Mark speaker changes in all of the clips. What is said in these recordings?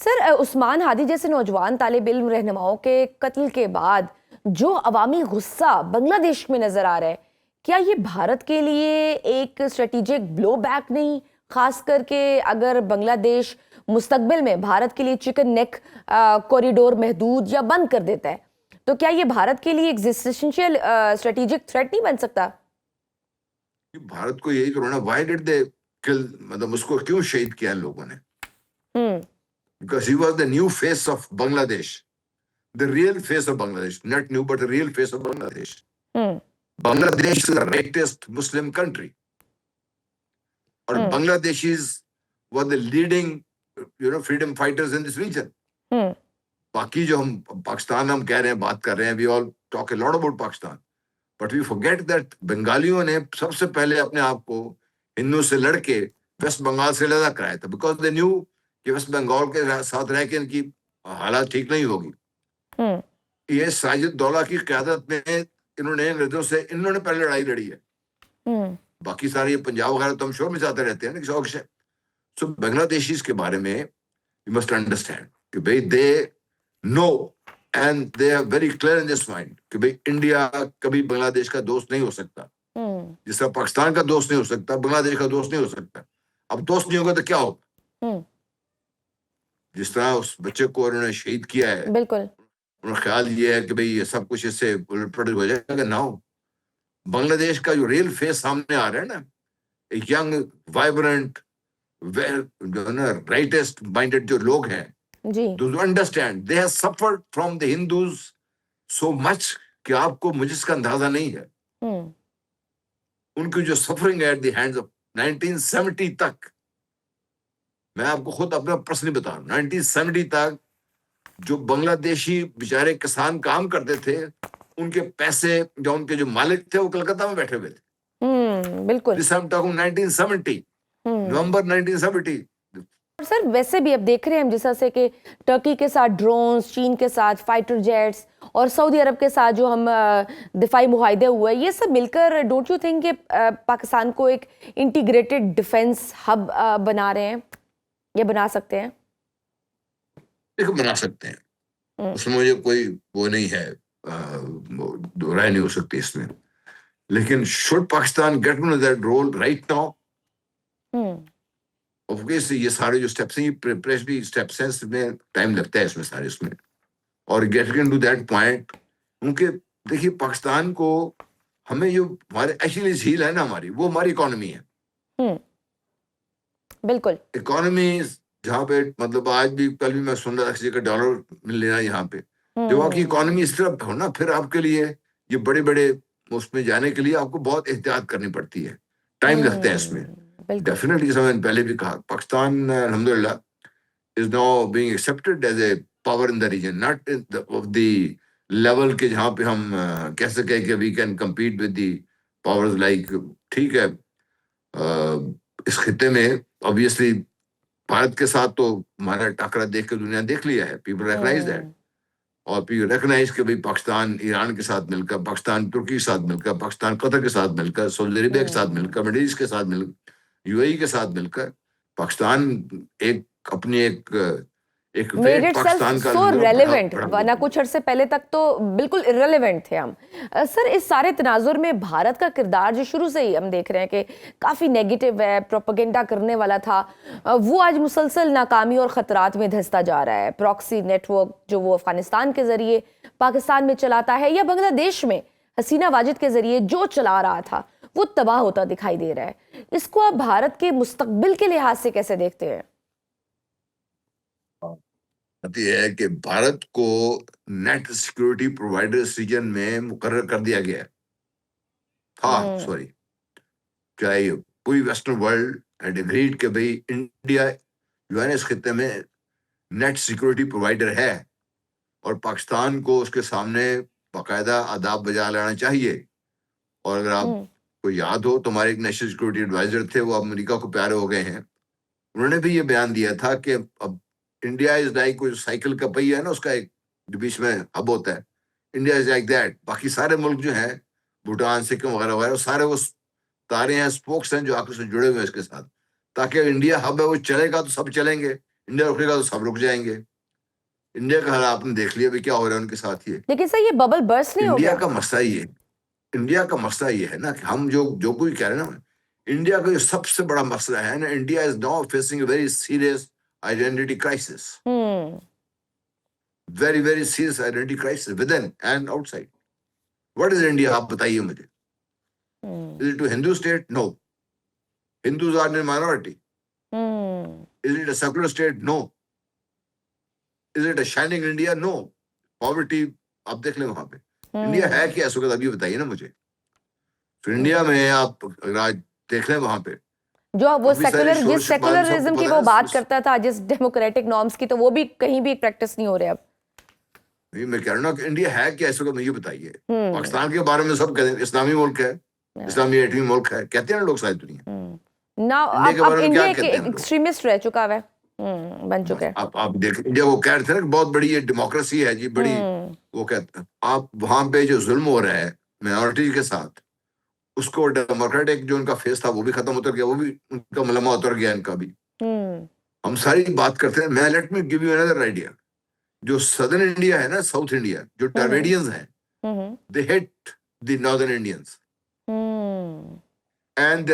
Speaker 1: Sir Usman Hadi जैसे नौजवान तालिब इल्म रहनुमाओं के कत्ल के बाद जो अवामी गुस्सा बांग्लादेश में नजर आ रहा है, क्या ये भारत के लिए एक स्ट्रेटेजिक ब्लो बैक नहीं? खास करके अगर बांग्लादेश मुस्तकबिल में भारत के लिए चिकन नेक कॉरिडोर महदूद या बंद कर देता है, तो क्या ये भारत के लिए एग्जिस्टेंशियल स्ट्रेटेजिक थ्रेट नहीं बन सकता?
Speaker 2: भारत को यही करो ना, व्हाई डिड दे किल, मतलब उसको क्यों शहीद किया इन लोगों ने? Because he was the new face of Bangladesh, the real face of Bangladesh, not new but the real face of Bangladesh. Bangladesh is the rightest Muslim country, और Bangladeshis were the leading freedom fighters in this region. बाकी जो हम पाकिस्तान हम कह रहे हैं, बात कर रहे हैं, we all talk a lot about Pakistan, but we forget that बंगालियों ने सबसे पहले अपने आप को हिंदू से लड़के वेस्ट बंगाल से अलग कराया था, because they knew कि वेस्ट बंगाल के साथ रह के इनकी हालात ठीक नहीं होगी। ये साजिद दौला की क़यादत में इन्होंने अंग्रेजों से इन्होंने पहले लड़ाई लड़ी है। बाकी सारे ये पंजाब वगैरह तो हम शोर में जाते रहते हैं ना, शौक से। सो बांग्लादेशीज के बारे में यू मस्ट अंडरस्टैंड कि भाई they know and they are very clear in this mind कि भाई इंडिया कभी बांग्लादेश का दोस्त नहीं हो सकता, जिस तरह पाकिस्तान का दोस्त नहीं हो सकता, बांग्लादेश का दोस्त नहीं हो सकता। अब दोस्त नहीं होगा तो क्या होगा? जिस तरह उस बच्चे को उन्होंने शहीद किया है, बिल्कुल उनका ख्याल ये है कि भाई ये सब कुछ इससे उलट-पलट हो जाएगा। ना हो, बांग्लादेश का जो रियल फेस सामने आ रहा है ना, एक यंग वाइब्रेंट जो है ना राइटेस्ट माइंडेड जो लोग हैं, those who understand they have suffered from the Hindus so much कि आपको मुझे इसका अंदाजा नहीं है। उनकी जो सफरिंग है एट द हैंड्स ऑफ 1970 तक, मैं आपको खुद अपना पर्सनली बता रहा हूँ, 1970 तक जो बांग्लादेशी बेचारे किसान काम करते थे, उनके पैसे जो उनके जो मालिक थे वो कलकत्ता में बैठे हुए थे। बिल्कुल। This I'm talking 1970, नवंबर 1970।
Speaker 1: और सर वैसे भी अब देख रहे हैं हम, जैसा से कि टर्की के साथ ड्रोन्स, चीन के साथ फाइटर जेट्स और सऊदी अरब के साथ जो हम दिफाई मुआहदे हुए, ये सब मिलकर डोंट यू थिंक कि पाकिस्तान को एक इंटीग्रेटेड डिफेंस हब बना रहे हैं या बना सकते हैं?
Speaker 2: देखो, बना सकते हैं, उसमें मुझे कोई वो नहीं है, दो राय नहीं हो सकती इसमें। लेकिन should Pakistan get into that role right now? Obviously ये सारे जो स्टेप्स हैं, ये प्रिपरेटरी स्टेप्स हैं, इसमें टाइम लगता है इसमें सारे इसमें, और गेट इनटू दैट पॉइंट। क्योंकि देखिए पाकिस्तान को हमें जो हमारे एक्चुअली झील है ना हमारी, वो हमारी इकोनॉमी है।
Speaker 1: बिल्कुल,
Speaker 2: इकोनॉमी जहाँ पे मतलब आज भी कल भी मैं सुन रहा था किसी का डॉलर मिल लेना यहाँ पे, जब आपकी इकोनॉमी इस तरह हो ना, फिर आपके लिए ये बड़े बड़े उसमें जाने के लिए आपको बहुत एहतियात करनी पड़ती है, टाइम लगता है इसमें। डेफिनेटली समय पहले भी कहा, पाकिस्तान अल्हम्दुलिल्लाह is now being accepted as a power in the region, not in of the level के जहाँ पे हम कह सके कि we can compete with the powers like. ठीक है, इस खिते में ऑब्वियसली भारत के साथ तो हमारा टकरा देख के दुनिया देख लिया है, पीपल रिकॉग्नाइज दैट, और पीपल रिकॉग्नाइज कि भाई पाकिस्तान ईरान के साथ मिलकर, पाकिस्तान तुर्की के साथ मिलकर, पाकिस्तान कतर के साथ मिलकर, सऊदी अरेबिया के साथ मिलकर, मिडिल ईस्ट के साथ मिलकर, यूएई के साथ मिलकर, पाकिस्तान एक अपनी एक
Speaker 1: पाकिस्तान का सो रेलेवेंट, वरना कुछ अरसे पहले तक तो बिल्कुल इररेलेवेंट थे हम। सर इस सारे तनाजुर में भारत का किरदार जो शुरू से ही हम देख रहे हैं कि काफ़ी नेगेटिव है, प्रोपेगेंडा करने वाला था, वो आज मुसलसल नाकामी और ख़तरात में धंसता जा रहा है। प्रॉक्सी नेटवर्क जो वो अफगानिस्तान के ज़रिए पाकिस्तान में चलाता है, या बांग्लादेश में हसीना वाजिद के ज़रिए जो चला रहा था वो तबाह होता दिखाई दे रहा है। इसको आप भारत के मुस्तकबिल के लिहाज से कैसे देखते हैं?
Speaker 2: यह है कि भारत को नेट सिक्योरिटी प्रोवाइडर रीजन में मुकर्रर कर दिया गया था। सॉरी, क्या ये पूरी वेस्टर्न वर्ल्ड हैड एग्रीड कि भाई इंडिया जो है ना इस खिते में नेट सिक्योरिटी प्रोवाइडर है, और पाकिस्तान को उसके सामने बाकायदा आदाब बजा लाना चाहिए। और अगर आपको याद हो तो हमारे एक नेशनल सिक्योरिटी एडवाइजर थे, वो अमेरिका को प्यारे हो गए हैं, उन्होंने भी ये बयान दिया था कि अब इंडिया इज लाइक कोई साइकिल का पहिया है ना, उसका एक जो बीच में हब होता है, इंडिया इज लाइक दैट। बाकी सारे मुल्क जो हैं, भूटान, सिक्किम वगैरह वगैरह, सारे वो तारे हैं, स्पोक्स हैं जो आकर से जुड़े हुए हैं इसके साथ, ताकि इंडिया हब है वो चलेगा तो सब चलेंगे, इंडिया रुकेगा तो सब रुक जाएंगे। इंडिया का हाल आपने देख लिया भी क्या हो रहा है उनके साथ। ये
Speaker 1: लेकिन सर ये बबल बर्स्ट नहीं हो
Speaker 2: इंडिया
Speaker 1: गया?
Speaker 2: का मसला ये इंडिया का मसला ये है ना कि हम जो जो कोई कह रहे हैं ना, इंडिया का जो सबसे बड़ा मसला है ना, India is now facing a very serious identity crisis, very very serious identity crisis within and outside. What is India, आप बताइए मुझे। Is it to Hindu state? No, Hindus are in minority. Is it a secular state? No. Is it a shining India? No. Poverty आप देख लें वहां पे। India है क्या इस वक्त, अभी बताइए ना मुझे। तो इंडिया में आप राज देख लें वहां पे,
Speaker 1: जो वो
Speaker 2: काफी सारी
Speaker 1: सेकुलर,
Speaker 2: शोर
Speaker 1: जिस
Speaker 2: शराबा, सबको
Speaker 1: सेकुलरिज्म की
Speaker 2: पता
Speaker 1: वो
Speaker 2: है
Speaker 1: बात करता था, जिस डेमोक्रेटिक नॉर्म्स की, तो वो भी कहीं भी प्रैक्टिस नहीं हो रहे अब।
Speaker 2: नहीं, मैं कह रहा हूं ना कि इंडिया है क्या इस वक्त, मुझे बताइए। पाकिस्तान के बारे में सब कहते हैं इस्लामी मुल्क है, इस्लामी एटमी मुल्क है, कहते हैं ना लोग सारी दुनिया।
Speaker 1: ना
Speaker 2: इंडिया के
Speaker 1: अब
Speaker 2: बारे में
Speaker 1: इंडिया
Speaker 2: क्या
Speaker 1: एक
Speaker 2: कहते हैं हम लोग?
Speaker 1: एक्सट्रीमिस्ट रह चुका है, बन चुका है।
Speaker 2: आप देख, इंडिया वो कह रहे थे ना कि बहुत बड़ी ये डेमोक्रेसी है जी, बड़ी। वो कहते हैं आप वहां पे जो जुल्म हो रहा है माइनॉरिटी के साथ, उसको डेमोक्रेटिक जो उनका फेस था वो भी खत्म उतर गया, वो भी उनका मलमा उतर गया, इनका भी। हम सारी बात करते हैं। मैं let me give you another idea. जो सदर्न इंडिया है ना, साउथ इंडिया, जो टर्वेडियंस हैं, they hate the northern Indians and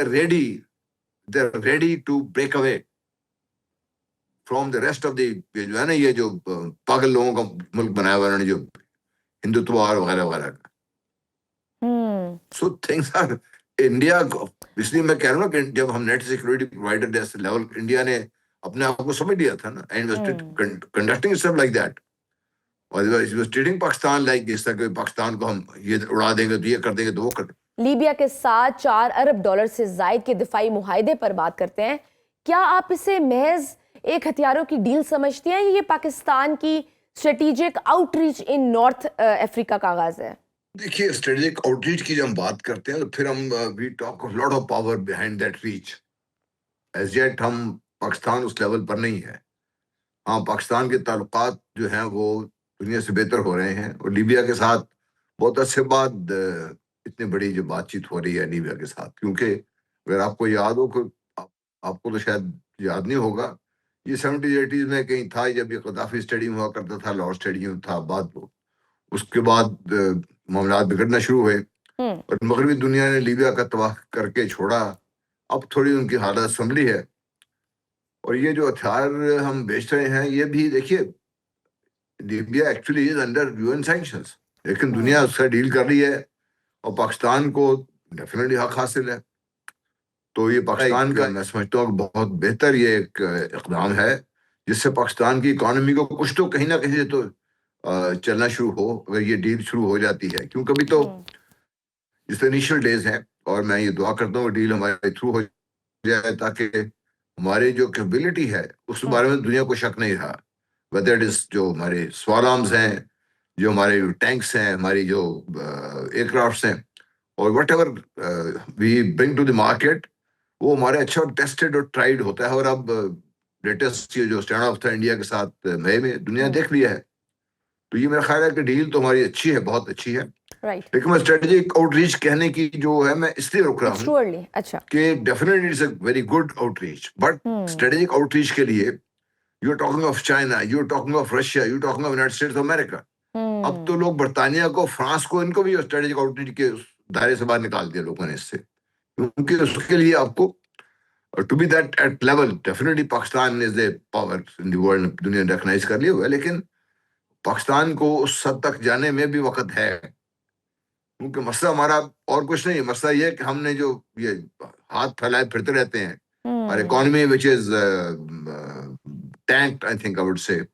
Speaker 2: they're ready to break away from the rest of the, जो है ना, ये जो पागल लोगों का मुल्क बनाया हुआ उन्होंने, जो हिंदुत्व और वगैरह वगैरह का। So things R India. इसलिए मैं कह रहा हूँ ना कि जब हम नेट सिक्योरिटी प्रोवाइडर जैसे लेवल, इंडिया ने अपने आप को समझ लिया था ना, and conducting step like that, और ट्रीटिंग पाकिस्तान लाइक दिस, कि पाकिस्तान को हम ये उड़ा देंगे तो ये कर देंगे तो वो कर देंगे।
Speaker 1: लीबिया के साथ $4 अरब से जायद के दिफाई मुआहदे पर बात करते हैं। क्या आप इसे महज एक हथियारों की डील समझते हैं, ये पाकिस्तान की स्ट्रेटेजिक आउटरीच इन नॉर्थ अफ्रीका का आगाज है?
Speaker 2: देखिए, स्ट्रेटेजिक आउटरीच की जब हम बात करते हैं तो फिर हम we talk of lot of power behind that reach. As yet हम पाकिस्तान उस लेवल पर नहीं है। हाँ, पाकिस्तान के ताल्लुकात जो हैं वो दुनिया से बेहतर हो रहे हैं, और लीबिया के साथ बहुत अच्छे बाद इतनी बड़ी जो बातचीत हो रही है लीबिया के साथ, क्योंकि अगर आपको याद हो कि आपको तो शायद याद नहीं होगा, ये 70s 80s में कहीं था जब ये गद्दाफी स्टेडियम हुआ करता था, लाहौर स्टेडियम था, बाद वो उसके बाद मामला बिगड़ना शुरू हुए और मगरबी दुनिया ने लीबिया का तबाह करके छोड़ा। अब थोड़ी उनकी हालत संभली है, और ये जो हथियार हम बेच रहे हैं, ये भी देखिए, Libya actually is under UN sanctions, लेकिन दुनिया उससे डील कर रही है, और पाकिस्तान को डेफिनेटली हक हासिल है। तो ये पाकिस्तान का, मैं समझता हूँ बहुत बेहतर ये एक इक़दाम है, जिससे पाकिस्तान की इकोनॉमी को कुछ तो कहीं ना कहीं से तो चलना शुरू हो, अगर ये डील शुरू हो जाती है। क्योंकि अभी तो इस इनिशियल डेज हैं, और मैं ये दुआ करता हूँ डील हमारे थ्रू हो जाए, ताकि हमारी जो कैपेबिलिटी है उस बारे में दुनिया को शक नहीं रहा। वेदर इट इज जो हमारे स्वाल आर्म्स हैं, जो हमारे टैंक्स हैं, हमारी जो एयरक्राफ्ट्स हैं, और whatever we bring to the market, वो हमारे अच्छा टेस्टेड और ट्राइड होता है। और अब लेटेस्ट ये जो स्टैंड ऑफ था इंडिया के साथ मई में, दुनिया देख लिया है। तो ये मेरा ख्याल है कि डील तो हमारी अच्छी है, बहुत अच्छी है। लेकिन मैं स्ट्रेटेजिक आउटरीच कहने की जो है, मैं इसलिए रुक रहा हूँ
Speaker 1: अच्छा,
Speaker 2: कि definitely it's a very good outreach, but strategic outreach के लिए you are talking of China, you are talking of Russia, you are talking of United States of America. अब तो लोग बर्तानिया को, फ्रांस को, इनको भी स्ट्रेटेजिक आउटरीच के दायरे से बाहर निकाल दिया लोगों ने इससे, क्योंकि उसके लिए आपको to be that at level, definitely Pakistan is the power in the world, दुनिया ने रिकॉग्नाइज कर लिया हुआ है, लेकिन पाकिस्तान को उस हद तक जाने में भी वक्त है। क्योंकि मसला हमारा और कुछ नहीं है, मसला ये है कि हमने जो ये हाथ फैलाए फिरते रहते हैं, और economy which is tanked, I think I would say,